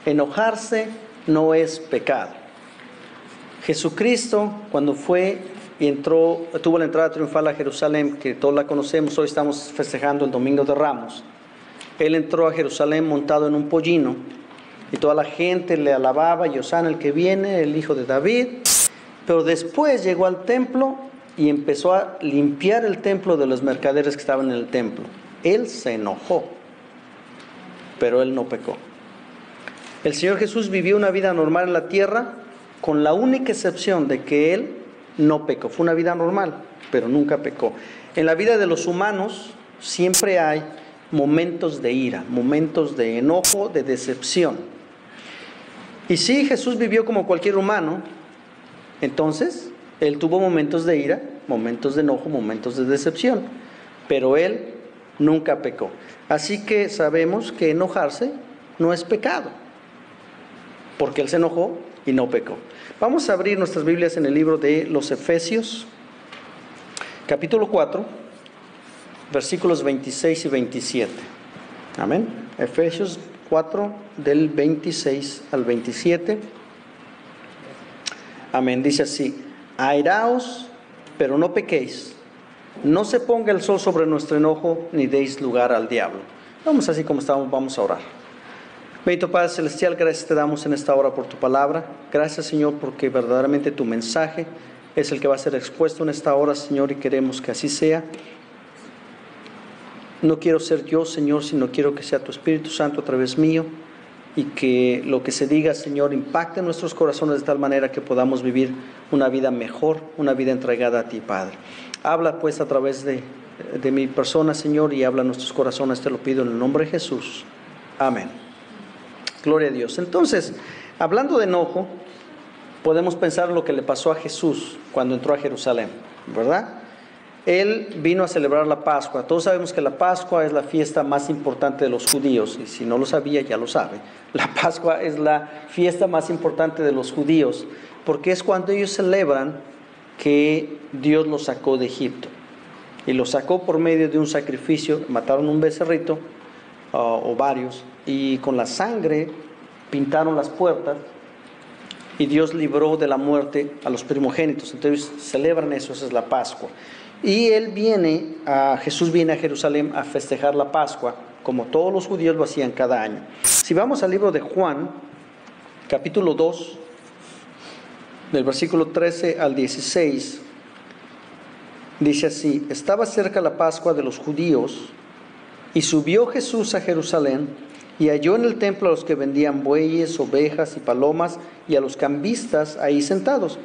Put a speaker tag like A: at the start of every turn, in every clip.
A: Enojarse no es pecado. Jesucristo, cuando fue y entró, tuvo la entrada triunfal a Jerusalén, que todos la conocemos, hoy estamos festejando el Domingo de Ramos. Él entró a Jerusalén montado en un pollino, y toda la gente le alababa, y Hosana el que viene, el hijo de David. Pero después llegó al templo y empezó a limpiar el templo de los mercaderes que estaban en el templo. Él se enojó, pero él no pecó. El Señor Jesús vivió una vida normal en la tierra, con la única excepción de que Él no pecó. Fue una vida normal, pero nunca pecó. En la vida de los humanos siempre hay momentos de ira, momentos de enojo, de decepción. Y si Jesús vivió como cualquier humano, entonces Él tuvo momentos de ira, momentos de enojo, momentos de decepción, pero Él nunca pecó. Así que sabemos que enojarse no es pecado, porque Él se enojó y no pecó. Vamos a abrir nuestras Biblias en el libro de los Efesios, capítulo 4, versículos 26 y 27. Amén. Efesios 4, del 26 al 27. Amén. Dice así: airaos, pero no pequéis. No se ponga el sol sobre nuestro enojo, ni deis lugar al diablo. Vamos así como estamos, vamos a orar. Bendito Padre Celestial, gracias te damos en esta hora por tu palabra. Gracias, Señor, porque verdaderamente tu mensaje es el que va a ser expuesto en esta hora, Señor, y queremos que así sea. No quiero ser yo, Señor, sino quiero que sea tu Espíritu Santo a través mío, y que lo que se diga, Señor, impacte en nuestros corazones de tal manera que podamos vivir una vida mejor, una vida entregada a ti, Padre. Habla pues a través de mi persona, Señor, y habla a nuestros corazones, te lo pido en el nombre de Jesús. Amén. Gloria a Dios. Entonces, hablando de enojo, podemos pensar en lo que le pasó a Jesús cuando entró a Jerusalén, ¿verdad? Él vino a celebrar la Pascua. Todos sabemos que la Pascua es la fiesta más importante de los judíos, y si no lo sabía, ya lo sabe. La Pascua es la fiesta más importante de los judíos, porque es cuando ellos celebran que Dios los sacó de Egipto. Y los sacó por medio de un sacrificio. Mataron un becerrito, o varios, y con la sangre pintaron las puertas, y Dios libró de la muerte a los primogénitos. Entonces celebran eso, esa es la Pascua. Y Jesús viene a Jerusalén a festejar la Pascua, como todos los judíos lo hacían cada año. Si vamos al libro de Juan, capítulo 2, del versículo 13 al 16, dice así: estaba cerca la Pascua de los judíos, y subió Jesús a Jerusalén, y halló en el templo a los que vendían bueyes, ovejas y palomas, y a los cambistas ahí sentados.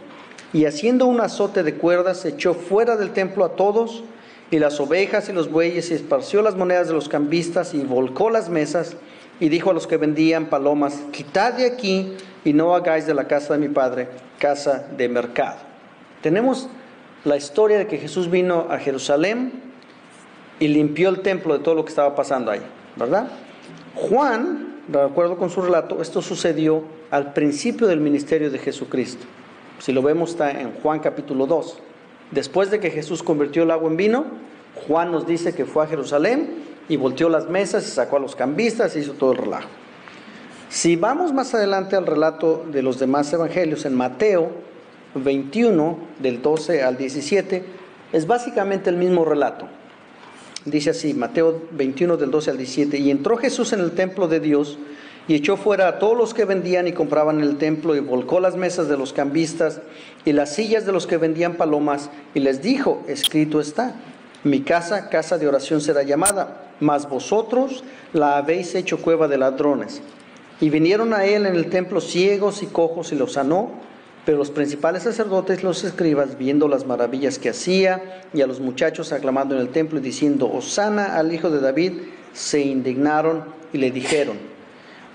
A: Y haciendo un azote de cuerdas, echó fuera del templo a todos, y las ovejas y los bueyes, y esparció las monedas de los cambistas, y volcó las mesas, y dijo a los que vendían palomas: quitad de aquí, y no hagáis de la casa de mi Padre casa de mercado. Tenemos la historia de que Jesús vino a Jerusalén y limpió el templo de todo lo que estaba pasando ahí, ¿verdad? Juan, de acuerdo con su relato, esto sucedió al principio del ministerio de Jesucristo. Si lo vemos, está en Juan capítulo 2. Después de que Jesús convirtió el agua en vino, Juan nos dice que fue a Jerusalén y volteó las mesas y sacó a los cambistas y hizo todo el relajo. Si vamos más adelante al relato de los demás evangelios, en Mateo 21, del 12 al 17, es básicamente el mismo relato. Dice así, Mateo 21, del 12 al 17: y entró Jesús en el templo de Dios, y echó fuera a todos los que vendían y compraban en el templo, y volcó las mesas de los cambistas y las sillas de los que vendían palomas, y les dijo: escrito está, mi casa, casa de oración será llamada, mas vosotros la habéis hecho cueva de ladrones. Y vinieron a él en el templo ciegos y cojos, y los sanó. Pero los principales sacerdotes y los escribas, viendo las maravillas que hacía, y a los muchachos aclamando en el templo y diciendo: Hosana al Hijo de David, se indignaron y le dijeron: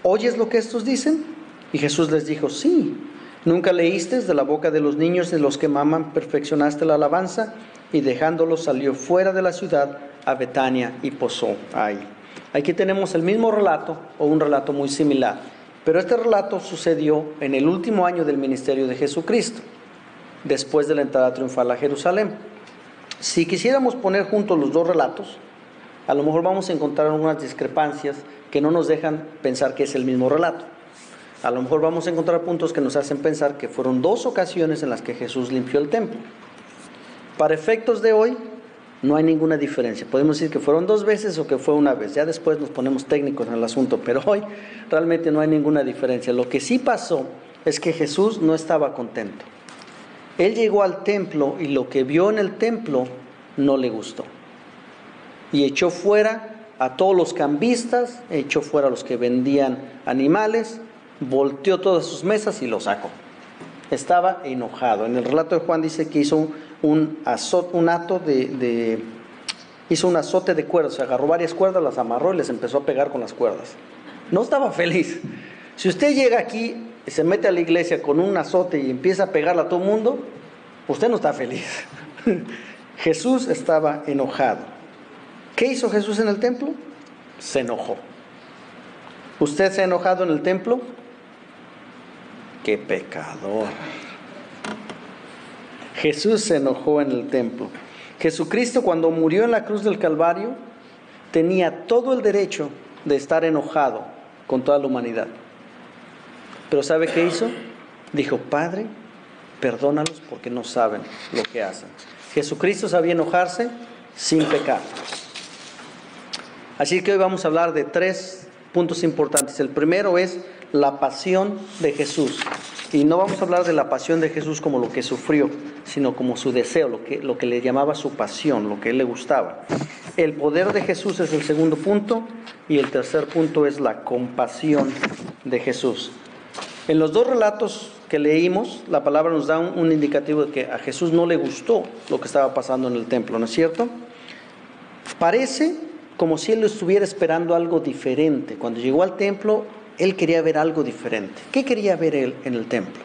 A: ¿oyes lo que estos dicen? Y Jesús les dijo: sí. ¿Nunca leíste de la boca de los niños de los que maman perfeccionaste la alabanza? Y dejándolos salió fuera de la ciudad a Betania y posó ahí. Aquí tenemos el mismo relato, o un relato muy similar. Pero este relato sucedió en el último año del ministerio de Jesucristo, después de la entrada triunfal a Jerusalén. Si quisiéramos poner juntos los dos relatos, a lo mejor vamos a encontrar algunas discrepancias que no nos dejan pensar que es el mismo relato. A lo mejor vamos a encontrar puntos que nos hacen pensar que fueron 2 ocasiones en las que Jesús limpió el templo. Para efectos de hoy, no hay ninguna diferencia. Podemos decir que fueron 2 veces o que fue 1 vez. Ya después nos ponemos técnicos en el asunto, pero hoy realmente no hay ninguna diferencia. Lo que sí pasó es que Jesús no estaba contento. Él llegó al templo y lo que vio en el templo no le gustó. Y echó fuera a todos los cambistas, echó fuera a los que vendían animales, volteó todas sus mesas y los sacó. Estaba enojado. En el relato de Juan dice que hizo un azote de cuerdas, o sea, agarró varias cuerdas, las amarró y les empezó a pegar con las cuerdas. No estaba feliz. Si usted llega aquí y se mete a la iglesia con un azote y empieza a pegarle a todo el mundo, usted no está feliz. Jesús estaba enojado. ¿Qué hizo Jesús en el templo? Se enojó. ¿Usted se ha enojado en el templo? ¡Qué pecador! Jesús se enojó en el templo. Jesucristo, cuando murió en la cruz del Calvario, tenía todo el derecho de estar enojado con toda la humanidad. Pero ¿sabe qué hizo? Dijo: Padre, perdónalos porque no saben lo que hacen. Jesucristo sabía enojarse sin pecar. Así que hoy vamos a hablar de 3 puntos importantes. El primero es la pasión de Jesús. Y no vamos a hablar de la pasión de Jesús como lo que sufrió, sino como su deseo, lo que le llamaba su pasión, lo que a él le gustaba. El poder de Jesús es el segundo punto, y el tercer punto es la compasión de Jesús. En los 2 relatos que leímos, la palabra nos da un indicativo de que a Jesús no le gustó lo que estaba pasando en el templo, ¿no es cierto? Parece como si él estuviera esperando algo diferente. Cuando llegó al templo, él quería ver algo diferente. ¿Qué quería ver él en el templo?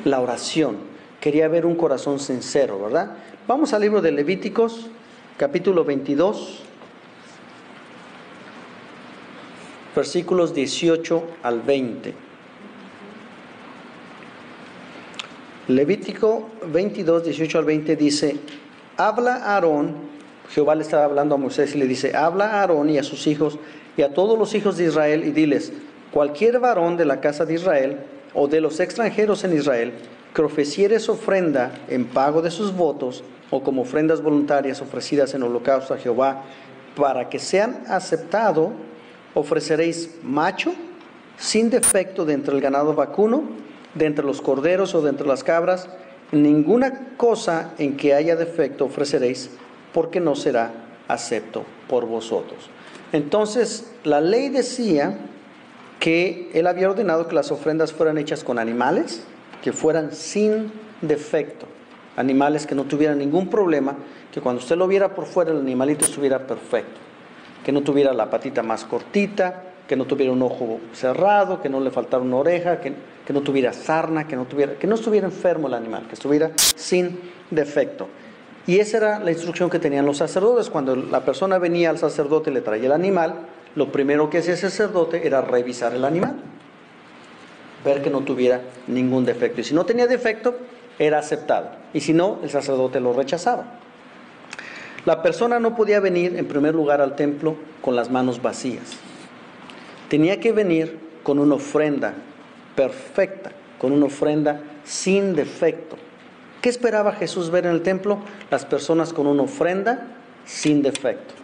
A: La oración. Quería ver un corazón sincero, ¿verdad? Vamos al libro de Levíticos, capítulo 22, versículos 18 al 20. Levítico 22, 18 al 20 dice: habla a Aarón. Jehová le estaba hablando a Moisés y le dice: habla a Aarón y a sus hijos y a todos los hijos de Israel y diles: cualquier varón de la casa de Israel o de los extranjeros en Israel que ofreciere su ofrenda en pago de sus votos o como ofrendas voluntarias ofrecidas en holocausto a Jehová, para que sean aceptado, ofreceréis macho sin defecto de entre el ganado vacuno, de entre los corderos o de entre las cabras. Ninguna cosa en que haya defecto ofreceréis, porque no será acepto por vosotros. Entonces, la ley decía que él había ordenado que las ofrendas fueran hechas con animales, que fueran sin defecto, animales que no tuvieran ningún problema, que cuando usted lo viera por fuera el animalito estuviera perfecto, que no tuviera la patita más cortita, que no tuviera un ojo cerrado, que no le faltara una oreja, que no tuviera sarna, que no estuviera enfermo el animal, que estuviera sin defecto. Y esa era la instrucción que tenían los sacerdotes. Cuando la persona venía al sacerdote y le traía el animal, lo primero que hacía el sacerdote era revisar el animal, ver que no tuviera ningún defecto. Y si no tenía defecto, era aceptado. Y si no, el sacerdote lo rechazaba. La persona no podía venir, en primer lugar, al templo con las manos vacías. Tenía que venir con una ofrenda perfecta, con una ofrenda sin defecto. ¿Qué esperaba Jesús ver en el templo? Las personas con una ofrenda sin defecto.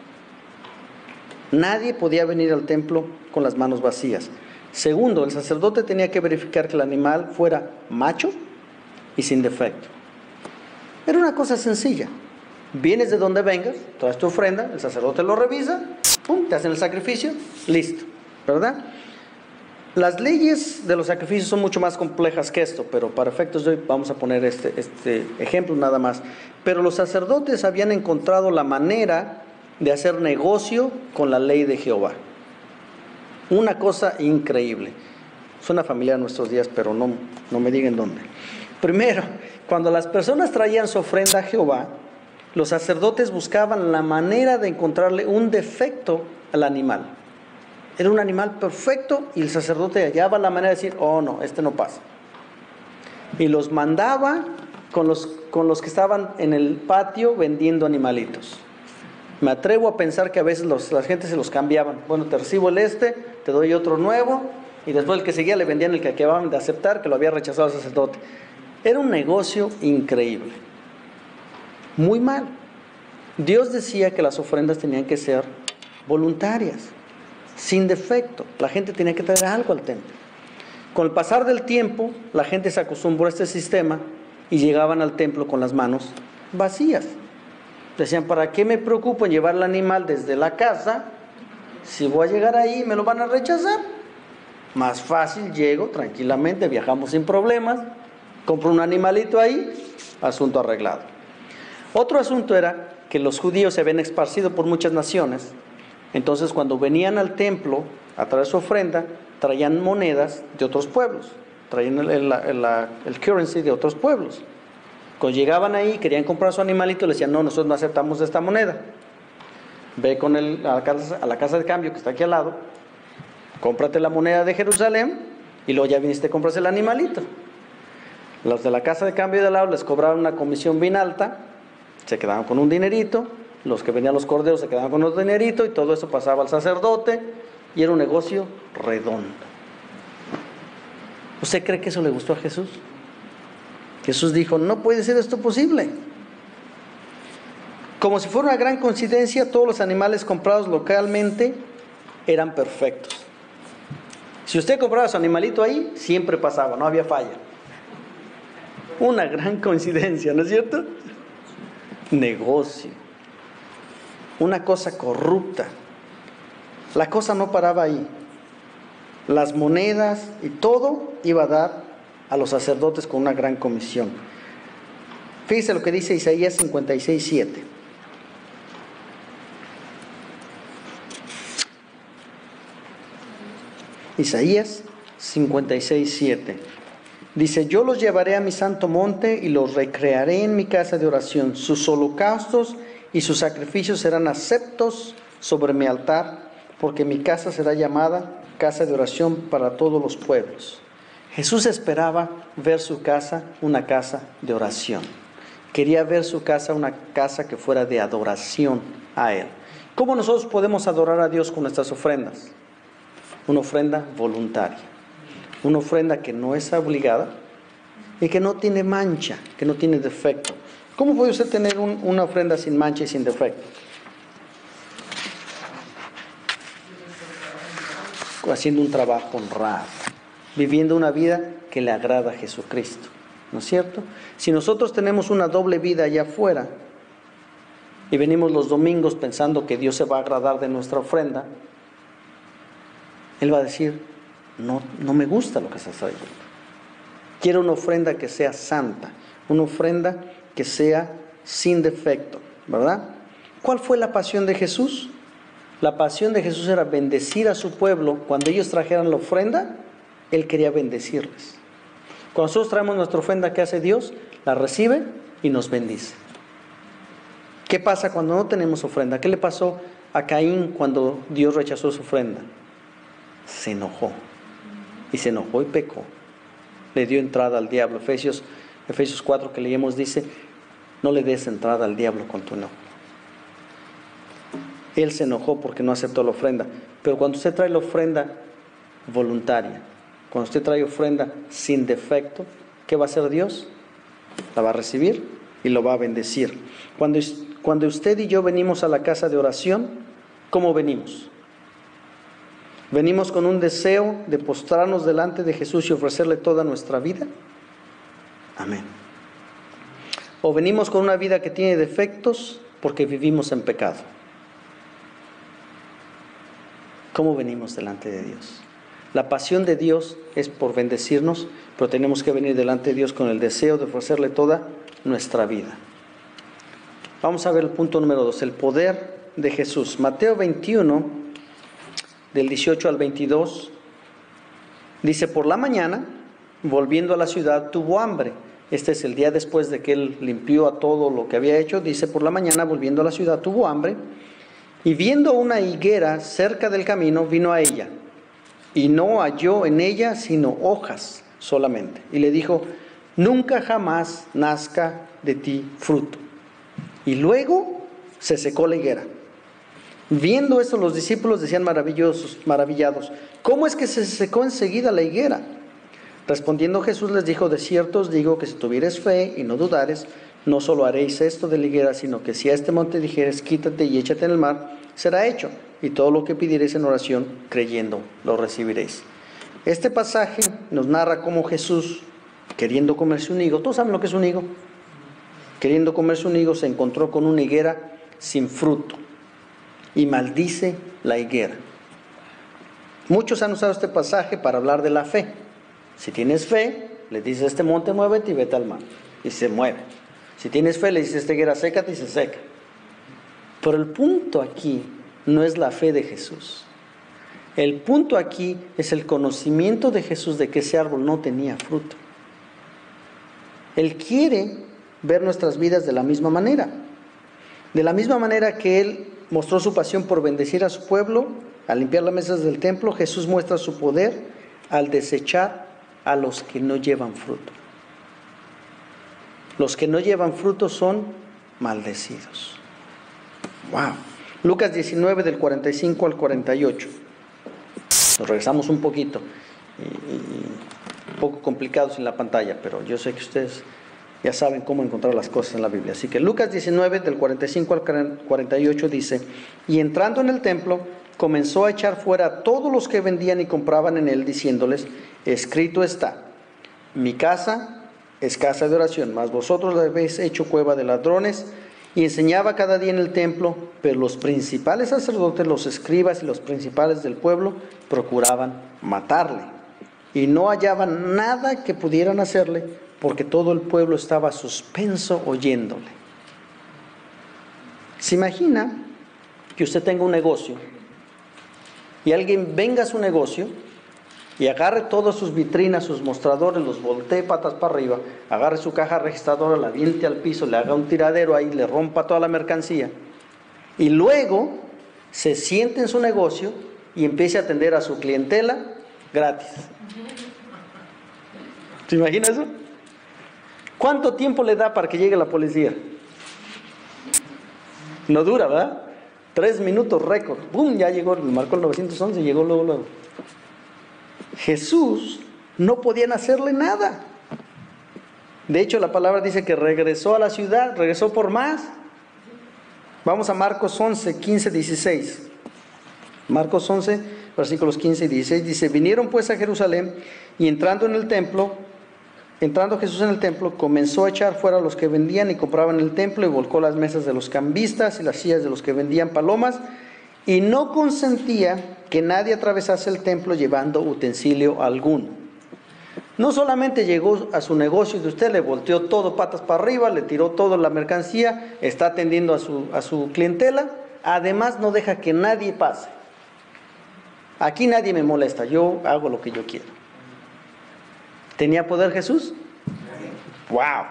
A: Nadie podía venir al templo con las manos vacías. Segundo, el sacerdote tenía que verificar que el animal fuera macho y sin defecto. Era una cosa sencilla. Vienes de donde vengas, traes tu ofrenda, el sacerdote lo revisa, ¡pum!, te hacen el sacrificio, listo, ¿verdad? Las leyes de los sacrificios son mucho más complejas que esto, pero para efectos de hoy vamos a poner este ejemplo nada más. Pero los sacerdotes habían encontrado la manera de hacer negocio con la ley de Jehová. Una cosa increíble. Suena familiar en nuestros días, pero no me digan dónde. Primero, cuando las personas traían su ofrenda a Jehová, los sacerdotes buscaban la manera de encontrarle un defecto al animal. Era un animal perfecto y el sacerdote hallaba la manera de decir: oh no, este no pasa. Y los mandaba con los que estaban en el patio vendiendo animalitos. Me atrevo a pensar que a veces la gente se los cambiaban. Bueno, te recibo te doy otro nuevo, y después el que seguía le vendían el que acababan de aceptar, que lo había rechazado el sacerdote. Era un negocio increíble, muy mal. Dios decía que las ofrendas tenían que ser voluntarias, sin defecto. La gente tenía que traer algo al templo. Con el pasar del tiempo, la gente se acostumbró a este sistema y llegaban al templo con las manos vacías. Decían, ¿para qué me preocupo en llevar el animal desde la casa? Si voy a llegar ahí, me lo van a rechazar. Más fácil, llego tranquilamente, viajamos sin problemas, compro un animalito ahí, asunto arreglado. Otro asunto era que los judíos se habían esparcido por muchas naciones. Entonces, cuando venían al templo a traer su ofrenda, traían monedas de otros pueblos, traían el currency de otros pueblos. Cuando llegaban ahí, querían comprar su animalito, le decían, no, nosotros no aceptamos esta moneda. Ve con él a la casa de cambio que está aquí al lado, cómprate la moneda de Jerusalén y luego ya viniste, compras el animalito. Los de la casa de cambio de al lado les cobraban una comisión bien alta, se quedaban con un dinerito, los que venían los corderos se quedaban con otro dinerito y todo eso pasaba al sacerdote y era un negocio redondo. ¿Usted cree que eso le gustó a Jesús? Jesús dijo, no puede ser esto posible. Como si fuera una gran coincidencia, todos los animales comprados localmente eran perfectos. Si usted compraba su animalito ahí, siempre pasaba, no había falla. Una gran coincidencia, ¿no es cierto? Negocio. Una cosa corrupta. La cosa no paraba ahí. Las monedas y todo iba a dar a los sacerdotes con una gran comisión. Fíjese lo que dice Isaías 56:7. Isaías 56:7. Dice, yo los llevaré a mi santo monte y los recrearé en mi casa de oración. Sus holocaustos y sus sacrificios serán aceptos sobre mi altar, porque mi casa será llamada casa de oración para todos los pueblos. Jesús esperaba ver su casa una casa de oración. Quería ver su casa una casa que fuera de adoración a Él. ¿Cómo nosotros podemos adorar a Dios con nuestras ofrendas? Una ofrenda voluntaria. Una ofrenda que no es obligada y que no tiene mancha, que no tiene defecto. ¿Cómo puede usted tener una ofrenda sin mancha y sin defecto? Haciendo un trabajo honrado, viviendo una vida que le agrada a Jesucristo, ¿no es cierto? Si nosotros tenemos una doble vida allá afuera y venimos los domingos pensando que Dios se va a agradar de nuestra ofrenda, Él va a decir, no me gusta lo que estás trayendo. Quiero una ofrenda que sea santa, una ofrenda que sea sin defecto, ¿verdad? ¿Cuál fue la pasión de Jesús? La pasión de Jesús era bendecir a su pueblo. Cuando ellos trajeran la ofrenda, Él quería bendecirles. Cuando nosotros traemos nuestra ofrenda, ¿qué hace Dios? La recibe y nos bendice. ¿Qué pasa cuando no tenemos ofrenda? ¿Qué le pasó a Caín cuando Dios rechazó su ofrenda? Se enojó. Y se enojó y pecó. Le dio entrada al diablo. Efesios 4 que leímos dice, no le des entrada al diablo con tu enojo. Él se enojó porque no aceptó la ofrenda. Pero cuando usted trae la ofrenda voluntaria, cuando usted trae ofrenda sin defecto, ¿qué va a hacer Dios? La va a recibir y lo va a bendecir. Cuando usted y yo venimos a la casa de oración, ¿cómo venimos? ¿Venimos con un deseo de postrarnos delante de Jesús y ofrecerle toda nuestra vida? Amén. ¿O venimos con una vida que tiene defectos porque vivimos en pecado? ¿Cómo venimos delante de Dios? La pasión de Dios es por bendecirnos, pero tenemos que venir delante de Dios con el deseo de ofrecerle toda nuestra vida. Vamos a ver el punto número 2, el poder de Jesús. Mateo 21, del 18 al 22, dice, por la mañana, volviendo a la ciudad, tuvo hambre. Este es el día después de que Él limpió a todo lo que había hecho. Dice, por la mañana, volviendo a la ciudad, tuvo hambre. Y viendo una higuera cerca del camino, vino a ella, y no halló en ella sino hojas solamente. Y le dijo, nunca jamás nazca de ti fruto. Y luego se secó la higuera. Viendo esto, los discípulos decían maravillados, ¿cómo es que se secó enseguida la higuera? Respondiendo Jesús les dijo, de cierto os digo que si tuvieres fe y no dudares, no solo haréis esto de la higuera, sino que si a este monte dijeres, quítate y échate en el mar, será hecho, y todo lo que pidiereis en oración, creyendo, lo recibiréis. Este pasaje nos narra cómo Jesús, queriendo comerse un higo, ¿todos saben lo que es un higo? Queriendo comerse un higo, se encontró con una higuera sin fruto, y maldice la higuera. Muchos han usado este pasaje para hablar de la fe. Si tienes fe, le dices a este monte, muévete y vete al mar, y se mueve. Si tienes fe, le dices a esta higuera, sécate y se seca. Pero el punto aquí no es la fe de Jesús. El punto aquí es el conocimiento de Jesús de que ese árbol no tenía fruto. Él quiere ver nuestras vidas de la misma manera. De la misma manera que Él mostró su pasión por bendecir a su pueblo, al limpiar las mesas del templo, Jesús muestra su poder al desechar a los que no llevan fruto. Los que no llevan fruto son maldecidos. Wow. Lucas 19 del 45 al 48. Nos regresamos un poquito, un poco complicados en la pantalla, pero yo sé que ustedes ya saben cómo encontrar las cosas en la Biblia. Así que Lucas 19 del 45 al 48 dice, y entrando en el templo, comenzó a echar fuera a todos los que vendían y compraban en él, diciéndoles, escrito está, mi casa es casa de oración, mas vosotros la habéis hecho cueva de ladrones. Y enseñaba cada día en el templo, pero los principales sacerdotes, los escribas y los principales del pueblo procuraban matarle. Y no hallaban nada que pudieran hacerle, porque todo el pueblo estaba suspenso oyéndole. ¿Se imagina que usted tenga un negocio y alguien venga a su negocio y agarre todas sus vitrinas, sus mostradores, los voltee patas para arriba, agarre su caja registradora, la aviente al piso, le haga un tiradero ahí, le rompa toda la mercancía, y luego se siente en su negocio y empiece a atender a su clientela gratis? ¿Se imagina eso? ¿Cuánto tiempo le da para que llegue la policía? No dura, ¿verdad? 3 minutos récord. ¡Bum! Ya llegó, marcó el 911 y llegó luego. Jesús no podían hacerle nada. De hecho, la palabra dice que regresó a la ciudad, regresó por más. Vamos a Marcos 11, 15, 16. Marcos 11, versículos 15 y 16, dice, vinieron pues a Jerusalén y entrando Jesús en el templo, comenzó a echar fuera a los que vendían y compraban en el templo y volcó las mesas de los cambistas y las sillas de los que vendían palomas y no consentía que nadie atravesase el templo llevando utensilio alguno. No solamente llegó a su negocio de usted, le volteó todo patas para arriba, le tiró toda la mercancía, está atendiendo a su clientela, además no deja que nadie pase. Aquí nadie me molesta, yo hago lo que yo quiero. ¿Tenía poder Jesús? ¡Wow!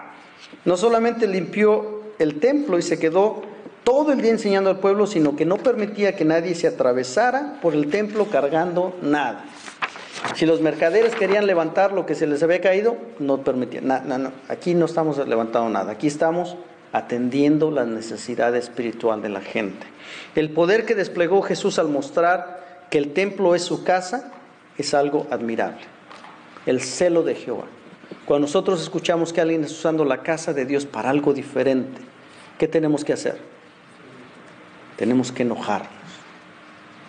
A: No solamente limpió el templo y se quedó todo el día enseñando al pueblo, sino que no permitía que nadie se atravesara por el templo cargando nada. Si los mercaderes querían levantar lo que se les había caído, no permitían. No, aquí no estamos levantando nada, aquí estamos atendiendo la necesidad espiritual de la gente. El poder que desplegó Jesús al mostrar que el templo es su casa es algo admirable. El celo de Jehová. Cuando nosotros escuchamos que alguien está usando la casa de Dios para algo diferente, ¿qué tenemos que hacer? Tenemos que enojarnos.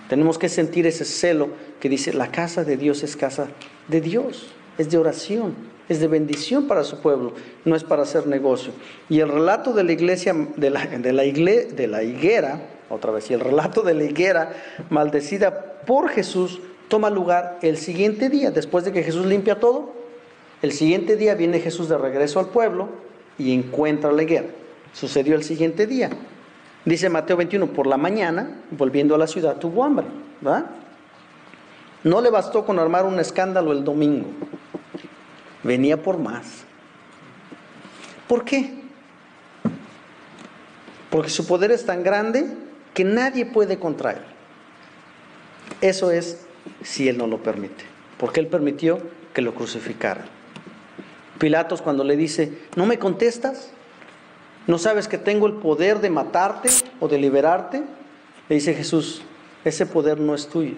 A: Tenemos que sentir ese celo que dice, la casa de Dios es casa de Dios, es de oración, es de bendición para su pueblo, no es para hacer negocio. Y el relato de la iglesia, de la higuera, otra vez, y el relato de la higuera maldecida por Jesús toma lugar el siguiente día, después de que Jesús limpia todo. El siguiente día viene Jesús de regreso al pueblo y encuentra la higuera. Sucedió el siguiente día. Dice Mateo 21, por la mañana, volviendo a la ciudad, tuvo hambre, ¿verdad? No le bastó con armar un escándalo el domingo. Venía por más. ¿Por qué? Porque su poder es tan grande que nadie puede contra él. Eso es si él no lo permite. Porque él permitió que lo crucificaran. Pilatos, cuando le dice, ¿no me contestas? ¿No sabes que tengo el poder de matarte o de liberarte? Le dice Jesús, ese poder no es tuyo.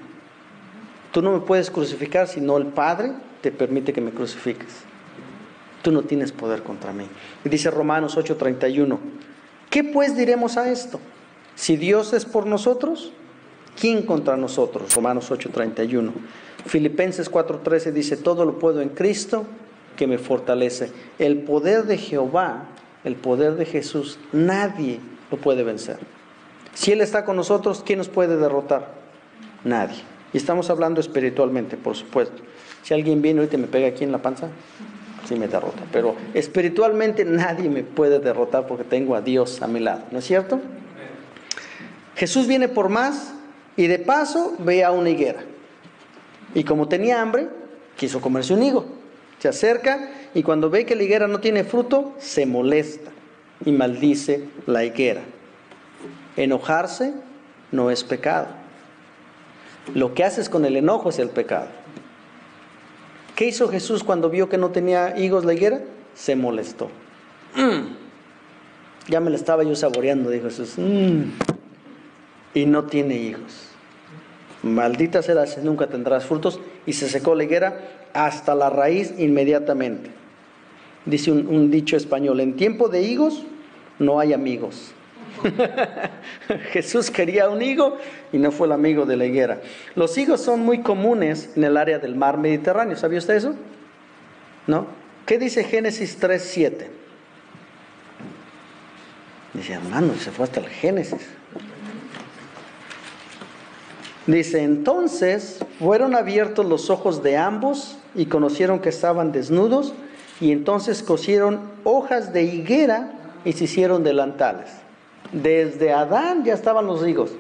A: Tú no me puedes crucificar si no el Padre te permite que me crucifiques. Tú no tienes poder contra mí. Y dice Romanos 8:31, ¿qué pues diremos a esto? Si Dios es por nosotros, ¿quién contra nosotros? Romanos 8:31. Filipenses 4:13 dice, todo lo puedo en Cristo que me fortalece. El poder de Jehová, el poder de Jesús, nadie lo puede vencer. Si Él está con nosotros, ¿quién nos puede derrotar? Nadie. Y estamos hablando espiritualmente, por supuesto. Si alguien viene ahorita y me pega aquí en la panza, sí me derrota. Pero espiritualmente nadie me puede derrotar porque tengo a Dios a mi lado, ¿no es cierto? Jesús viene por más y de paso ve a una higuera. Y como tenía hambre, quiso comerse un higo. Se acerca y cuando ve que la higuera no tiene fruto, se molesta y maldice la higuera. Enojarse no es pecado. Lo que haces con el enojo es el pecado. ¿Qué hizo Jesús cuando vio que no tenía higos la higuera? Se molestó. Ya me la estaba yo saboreando, dijo Jesús. Y no tiene higos. Maldita serás, nunca tendrás frutos. Y se secó la higuera hasta la raíz inmediatamente. Dice un dicho español, en tiempo de higos no hay amigos. Jesús quería un higo y no fue el amigo de la higuera. Los higos son muy comunes en el área del mar Mediterráneo. ¿Sabía usted eso? ¿No? ¿Qué dice Génesis 3:7? Dice, hermano, se fue hasta el Génesis. Dice, entonces fueron abiertos los ojos de ambos y conocieron que estaban desnudos, y entonces cosieron hojas de higuera y se hicieron delantales. Desde Adán ya estaban los higos.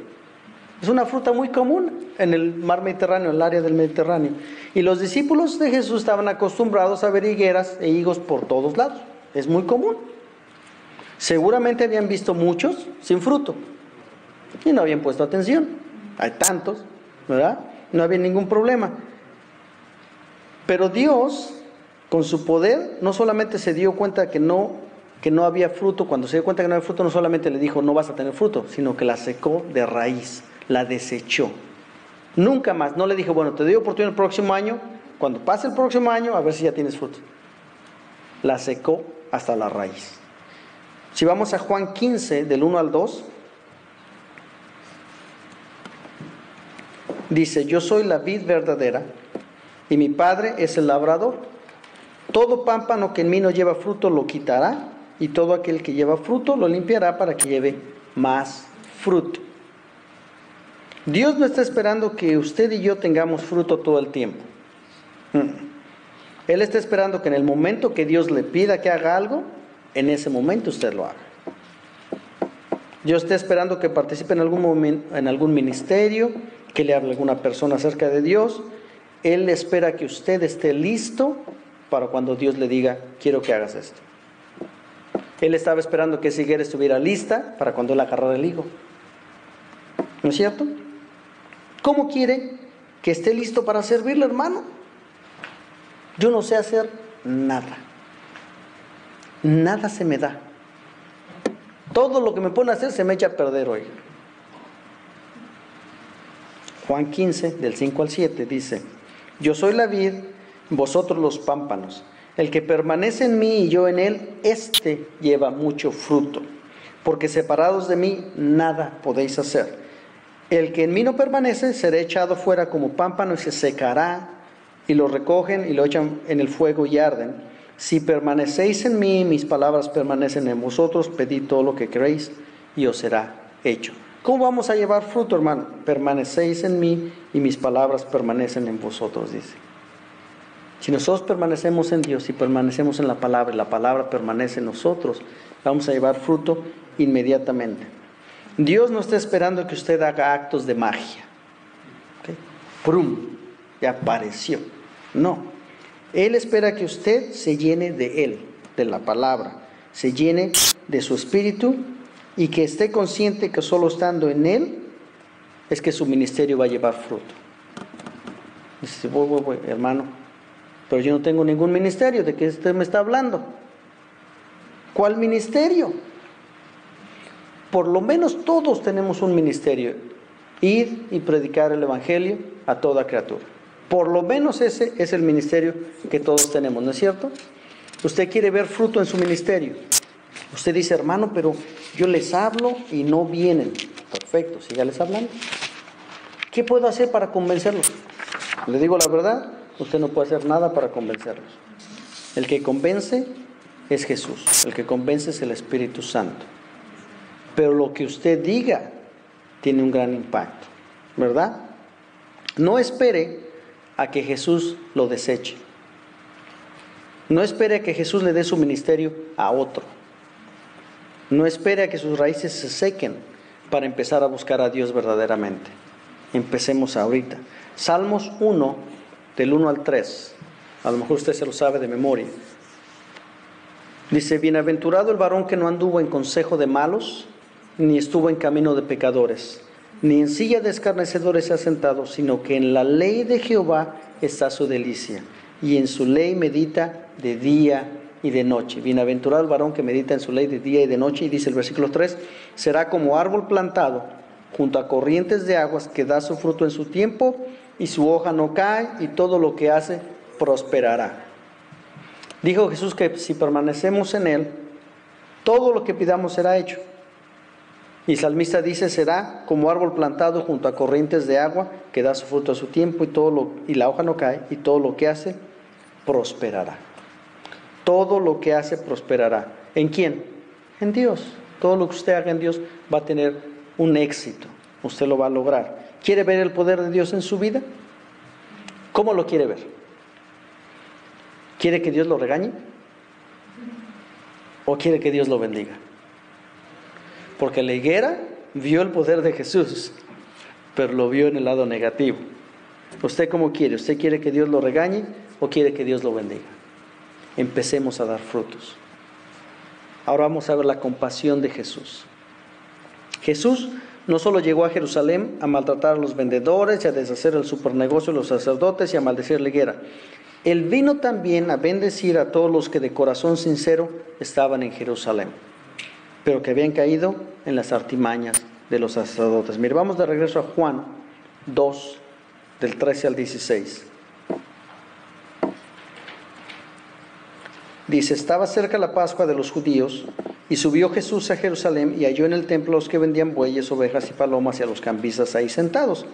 A: Es una fruta muy común en el mar Mediterráneo, en el área del Mediterráneo. Y los discípulos de Jesús estaban acostumbrados a ver higueras e higos por todos lados. Es muy común. Seguramente habían visto muchos sin fruto y no habían puesto atención. Hay tantos, ¿verdad? No había ningún problema. Pero Dios, con su poder, no solamente se dio cuenta que no había fruto. Cuando se dio cuenta que no había fruto, no solamente le dijo, no vas a tener fruto, sino que la secó de raíz, la desechó. Nunca más, no le dijo, bueno, te doy oportunidad el próximo año, cuando pase el próximo año, a ver si ya tienes fruto. La secó hasta la raíz. Si vamos a Juan 15, del 1 al 2, dice, yo soy la vid verdadera y mi Padre es el labrador. Todo pámpano que en mí no lleva fruto lo quitará, y todo aquel que lleva fruto lo limpiará para que lleve más fruto. Dios no está esperando que usted y yo tengamos fruto todo el tiempo. Él está esperando que en el momento que Dios le pida que haga algo, en ese momento usted lo haga. Dios está esperando que participe en algún ministerio, que le hable a alguna persona acerca de Dios. Él espera que usted esté listo para cuando Dios le diga, quiero que hagas esto. Él estaba esperando que esa higuera estuviera lista para cuando él agarrara el higo. ¿No es cierto? ¿Cómo quiere que esté listo para servirle, hermano? Yo no sé hacer nada. Nada se me da. Todo lo que me pone a hacer se me echa a perder hoy. Juan 15, del 5 al 7, dice, yo soy la vid, vosotros los pámpanos. El que permanece en mí y yo en él, éste lleva mucho fruto, porque separados de mí nada podéis hacer. El que en mí no permanece será echado fuera como pámpano y se secará, y lo recogen y lo echan en el fuego y arden. Si permanecéis en mí, mis palabras permanecen en vosotros, pedid todo lo que queréis y os será hecho. ¿Cómo vamos a llevar fruto, hermano? Permanecéis en mí y mis palabras permanecen en vosotros, dice. Si nosotros permanecemos en Dios y permanecemos en la palabra permanece en nosotros, vamos a llevar fruto inmediatamente. Dios no está esperando que usted haga actos de magia. ¿Okay? ¡Prum! Ya apareció. No. Él espera que usted se llene de Él, de la palabra, se llene de su espíritu y que esté consciente que solo estando en Él es que su ministerio va a llevar fruto. Dice, voy, hermano. Pero yo no tengo ningún ministerio. ¿De qué usted me está hablando? ¿Cuál ministerio? Por lo menos todos tenemos un ministerio. Ir y predicar el Evangelio a toda criatura. Por lo menos ese es el ministerio que todos tenemos, ¿no es cierto? Usted quiere ver fruto en su ministerio. Usted dice, hermano, pero yo les hablo y no vienen. Perfecto, sígales hablando. ¿Qué puedo hacer para convencerlos? Le digo la verdad, usted no puede hacer nada para convencerlos. El que convence es Jesús, el que convence es el Espíritu Santo. Pero lo que usted diga tiene un gran impacto, ¿verdad? No espere a que Jesús lo deseche. No espere a que Jesús le dé su ministerio a otro. No espere a que sus raíces se sequen para empezar a buscar a Dios verdaderamente. Empecemos ahorita. Salmos 1, del 1 al 3. A lo mejor usted se lo sabe de memoria. Dice, bienaventurado el varón que no anduvo en consejo de malos, ni estuvo en camino de pecadores, ni en silla de escarnecedores se ha sentado, sino que en la ley de Jehová está su delicia, y en su ley medita de día y de noche. Bienaventurado el varón que medita en su ley de día y de noche, y dice el versículo 3, será como árbol plantado junto a corrientes de aguas, que da su fruto en su tiempo, y su hoja no cae, y todo lo que hace prosperará. Dijo Jesús que si permanecemos en Él, todo lo que pidamos será hecho. Y el salmista dice, será como árbol plantado junto a corrientes de agua, que da su fruto a su tiempo, y la hoja no cae, y todo lo que hace prosperará. Todo lo que hace prosperará. ¿En quién? En Dios. Todo lo que usted haga en Dios va a tener un éxito. Usted lo va a lograr. ¿Quiere ver el poder de Dios en su vida? ¿Cómo lo quiere ver? ¿Quiere que Dios lo regañe? ¿O quiere que Dios lo bendiga? Porque la higuera vio el poder de Jesús, pero lo vio en el lado negativo. ¿Usted cómo quiere? ¿Usted quiere que Dios lo regañe o quiere que Dios lo bendiga? Empecemos a dar frutos. Ahora vamos a ver la compasión de Jesús. Jesús no solo llegó a Jerusalén a maltratar a los vendedores y a deshacer el supernegocio de los sacerdotes y a maldecir la higuera. Él vino también a bendecir a todos los que de corazón sincero estaban en Jerusalén, pero que habían caído en las artimañas de los sacerdotes. Mire, vamos de regreso a Juan 2, del 13 al 16. Dice, estaba cerca la Pascua de los judíos, y subió Jesús a Jerusalén, y halló en el templo a los que vendían bueyes, ovejas y palomas, y a los cambistas ahí sentados.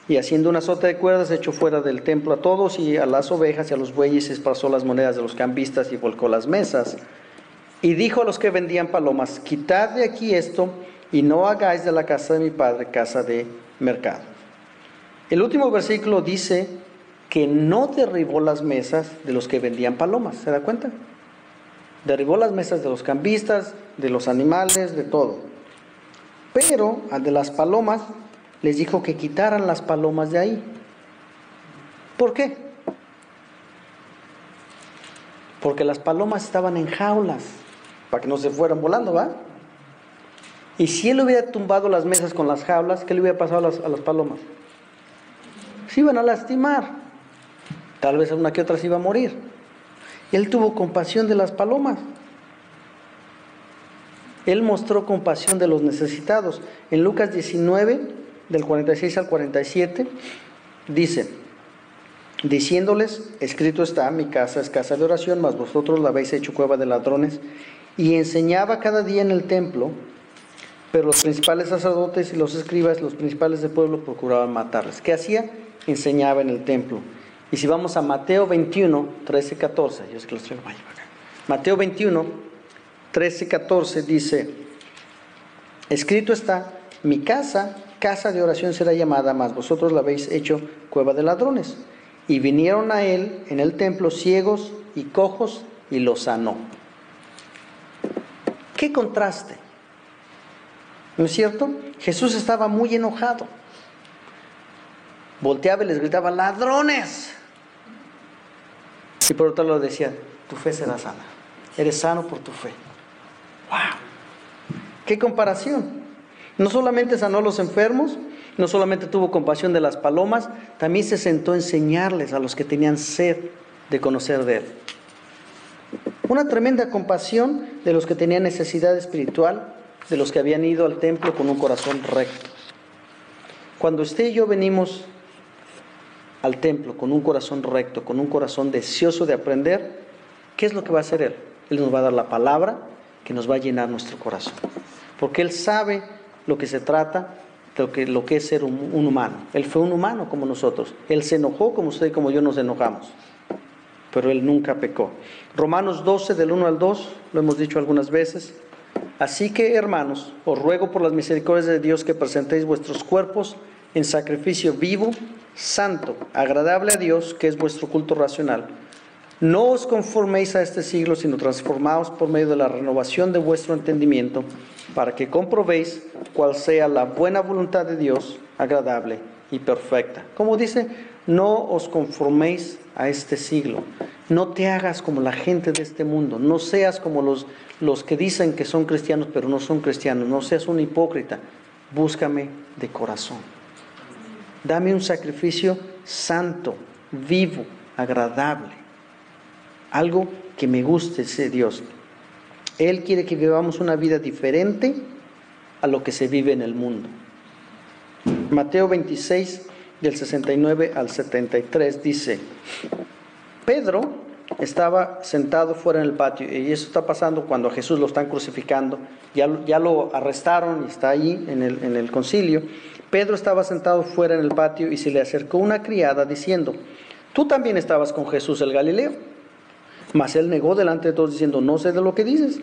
A: Y haciendo una sota de cuerdas, echó fuera del templo a todos, y a las ovejas y a los bueyes, y esparció las monedas de los cambistas, y volcó las mesas. Y dijo a los que vendían palomas, quitad de aquí esto, y no hagáis de la casa de mi padre casa de mercado. El último versículo dice que no derribó las mesas de los que vendían palomas, ¿se da cuenta? Derribó las mesas de los cambistas, de los animales, de todo. Pero al de las palomas les dijo que quitaran las palomas de ahí. ¿Por qué? Porque las palomas estaban en jaulas, para que no se fueran volando, ¿va? Y si él hubiera tumbado las mesas con las jaulas, ¿qué le hubiera pasado a las palomas? Se iban a lastimar. Tal vez una que otra se iba a morir. Él tuvo compasión de las palomas. Él mostró compasión de los necesitados. En Lucas 19, del 46 al 47, dice, diciéndoles, escrito está, mi casa es casa de oración, mas vosotros la habéis hecho cueva de ladrones. Y enseñaba cada día en el templo, pero los principales sacerdotes y los escribas, los principales del pueblo, procuraban matarles. ¿Qué hacía? Enseñaba en el templo. Y si vamos a Mateo 21, 13, 14, yo es que los traigo para acá. Mateo 21, 13, 14 dice, escrito está, mi casa, casa de oración será llamada, mas vosotros la habéis hecho cueva de ladrones. Y vinieron a él en el templo ciegos y cojos y los sanó. ¡Qué contraste! ¿No es cierto? Jesús estaba muy enojado. Volteaba y les gritaba, ladrones. Y por otro lado decía, tu fe será sana. Eres sano por tu fe. ¡Wow! ¡Qué comparación! No solamente sanó a los enfermos, no solamente tuvo compasión de las palomas, también se sentó a enseñarles a los que tenían sed de conocer de Él. Una tremenda compasión de los que tenían necesidad espiritual, de los que habían ido al templo con un corazón recto. Cuando usted y yo venimos al templo con un corazón recto, con un corazón deseoso de aprender, ¿qué es lo que va a hacer Él? Él nos va a dar la palabra que nos va a llenar nuestro corazón. Porque Él sabe lo que se trata, lo que es ser un humano. Él fue un humano como nosotros. Él se enojó como usted y como yo nos enojamos. Pero Él nunca pecó. Romanos 12, del 1 al 2, lo hemos dicho algunas veces. Así que, hermanos, os ruego por las misericordias de Dios que presentéis vuestros cuerpos en sacrificio vivo, santo, agradable a Dios, que es vuestro culto racional. No os conforméis a este siglo, sino transformaos por medio de la renovación de vuestro entendimiento, para que comprobéis cuál sea la buena voluntad de Dios, agradable y perfecta. Como dice, no os conforméis a este siglo. No te hagas como la gente de este mundo. No seas como los que dicen que son cristianos, pero no son cristianos. No seas un hipócrita. Búscame de corazón. Dame un sacrificio santo, vivo, agradable. Algo que me guste, ese Dios. Él quiere que vivamos una vida diferente a lo que se vive en el mundo. Mateo 26, del 69 al 73, dice: Pedro estaba sentado fuera en el patio, y eso está pasando cuando a Jesús lo están crucificando. Ya lo arrestaron y está allí en el concilio. Pedro estaba sentado fuera en el patio y se le acercó una criada diciendo: tú también estabas con Jesús el Galileo. Mas él negó delante de todos diciendo: no sé de lo que dices.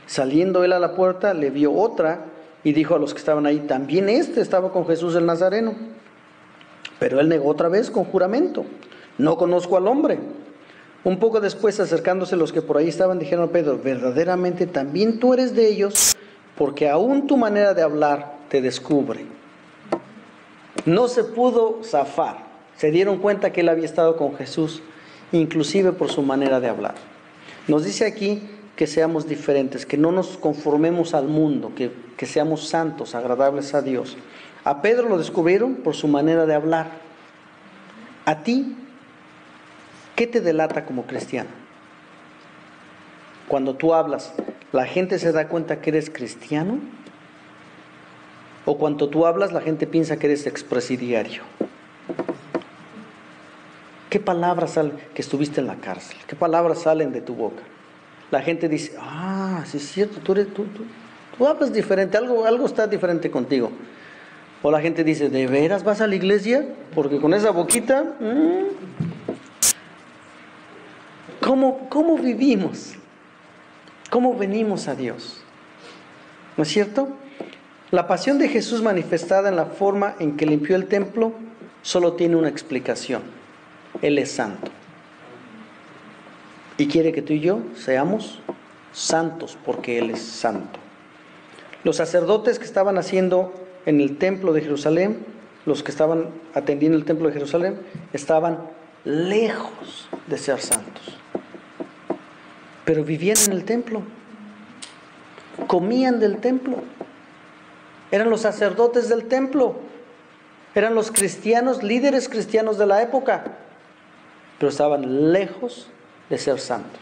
A: Saliendo él a la puerta, le vio otra y dijo a los que estaban ahí: también estaba con Jesús el Nazareno. Pero él negó otra vez con juramento: no conozco al hombre. Un poco después, acercándose los que por ahí estaban, dijeron a Pedro: verdaderamente también tú eres de ellos, porque aún tu manera de hablar te descubre. No se pudo zafar. Se dieron cuenta que él había estado con Jesús, inclusive por su manera de hablar. Nos dice aquí que seamos diferentes, que no nos conformemos al mundo, que seamos santos, agradables a Dios. A Pedro lo descubrieron por su manera de hablar. A ti, ¿qué te delata como cristiano? Cuando tú hablas, ¿la gente se da cuenta que eres cristiano? ¿O cuando tú hablas, la gente piensa que eres expresidiario? ¿Qué palabras salen? Que estuviste en la cárcel. ¿Qué palabras salen de tu boca? La gente dice: ah, sí es cierto, tú hablas diferente, algo está diferente contigo. O la gente dice: ¿de veras vas a la iglesia? Porque con esa boquita... ¿Cómo vivimos? ¿Cómo venimos a Dios? ¿No es cierto? La pasión de Jesús manifestada en la forma en que limpió el templo solo tiene una explicación: Él es santo. Y quiere que tú y yo seamos santos porque Él es santo. Los sacerdotes que estaban haciendo en el templo de Jerusalén, los que estaban atendiendo el templo de Jerusalén, estaban lejos de ser santos. Pero vivían en el templo. Comían del templo. Eran los sacerdotes del templo. Eran los cristianos, líderes cristianos de la época. Pero estaban lejos de ser santos.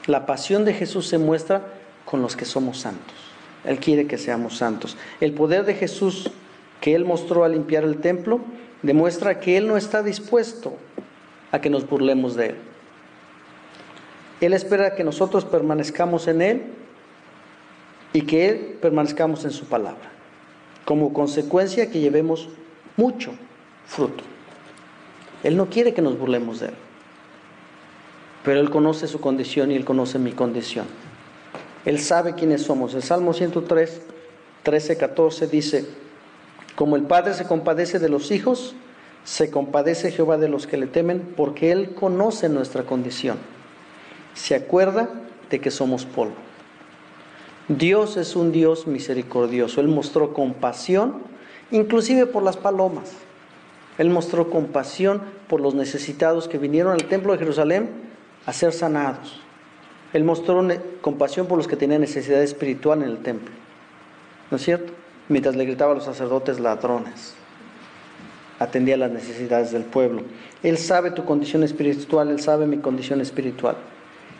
A: La pasión de Jesús se muestra con los que somos santos. Él quiere que seamos santos. El poder de Jesús que Él mostró al limpiar el templo demuestra que Él no está dispuesto a que nos burlemos de Él. Él espera que nosotros permanezcamos en Él y que Él permanezcamos en su palabra. Como consecuencia, que llevemos mucho fruto. Él no quiere que nos burlemos de Él. Pero Él conoce su condición y Él conoce mi condición. Él sabe quiénes somos. El Salmo 103, 13, 14 dice: como el Padre se compadece de los hijos, se compadece Jehová de los que le temen, porque Él conoce nuestra condición. Se acuerda de que somos polvo. Dios es un Dios misericordioso. Él mostró compasión, inclusive por las palomas. Él mostró compasión por los necesitados que vinieron al templo de Jerusalén a ser sanados. Él mostró compasión por los que tenían necesidad espiritual en el templo. ¿No es cierto? Mientras le gritaba a los sacerdotes ladrones, atendía las necesidades del pueblo. Él sabe tu condición espiritual, Él sabe mi condición espiritual.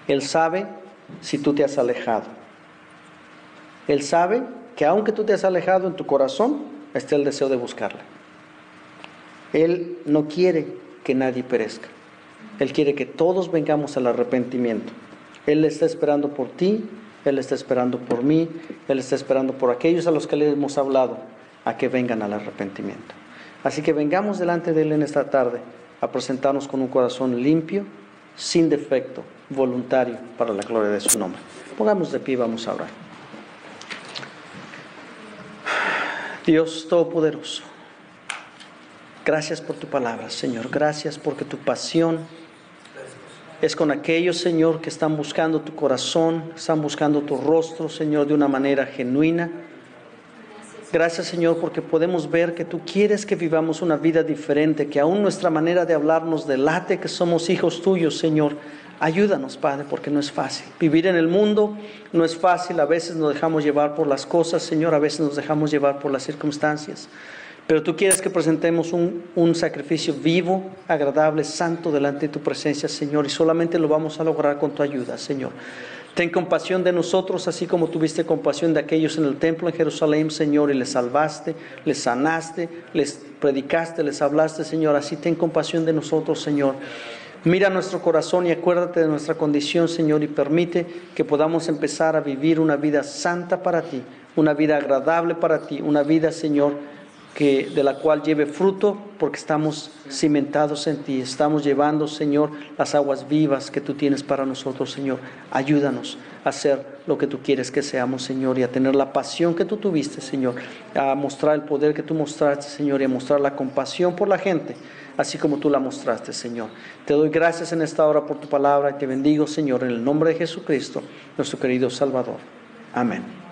A: Él sabe si tú te has alejado. Él sabe que aunque tú te has alejado en tu corazón, está el deseo de buscarle. Él no quiere que nadie perezca. Él quiere que todos vengamos al arrepentimiento. Él está esperando por ti, Él está esperando por mí, Él está esperando por aquellos a los que le hemos hablado, a que vengan al arrepentimiento. Así que vengamos delante de Él en esta tarde a presentarnos con un corazón limpio, sin defecto, voluntario, para la gloria de su nombre. Pongamos de pie y vamos a orar. Dios Todopoderoso, gracias por tu palabra, Señor. Gracias porque tu pasión es con aquellos, Señor, que están buscando tu corazón, están buscando tu rostro, Señor, de una manera genuina. Gracias, Señor, porque podemos ver que tú quieres que vivamos una vida diferente, que aún nuestra manera de hablar nos delate que somos hijos tuyos, Señor. Ayúdanos, Padre, porque no es fácil. Vivir en el mundo no es fácil. A veces nos dejamos llevar por las cosas, Señor. A veces nos dejamos llevar por las circunstancias. Pero tú quieres que presentemos un sacrificio vivo, agradable, santo delante de tu presencia, Señor. Y solamente lo vamos a lograr con tu ayuda, Señor. Ten compasión de nosotros, así como tuviste compasión de aquellos en el templo en Jerusalén, Señor, y les salvaste, les sanaste, les predicaste, les hablaste, Señor. Así ten compasión de nosotros, Señor. Mira nuestro corazón y acuérdate de nuestra condición, Señor, y permite que podamos empezar a vivir una vida santa para ti, una vida agradable para ti, una vida, Señor, de la cual lleve fruto, porque estamos cimentados en ti. Estamos llevando, Señor, las aguas vivas que tú tienes para nosotros, Señor. Ayúdanos a hacer lo que tú quieres que seamos, Señor, y a tener la pasión que tú tuviste, Señor, a mostrar el poder que tú mostraste, Señor, y a mostrar la compasión por la gente, así como tú la mostraste, Señor. Te doy gracias en esta hora por tu palabra y te bendigo, Señor, en el nombre de Jesucristo, nuestro querido Salvador. Amén.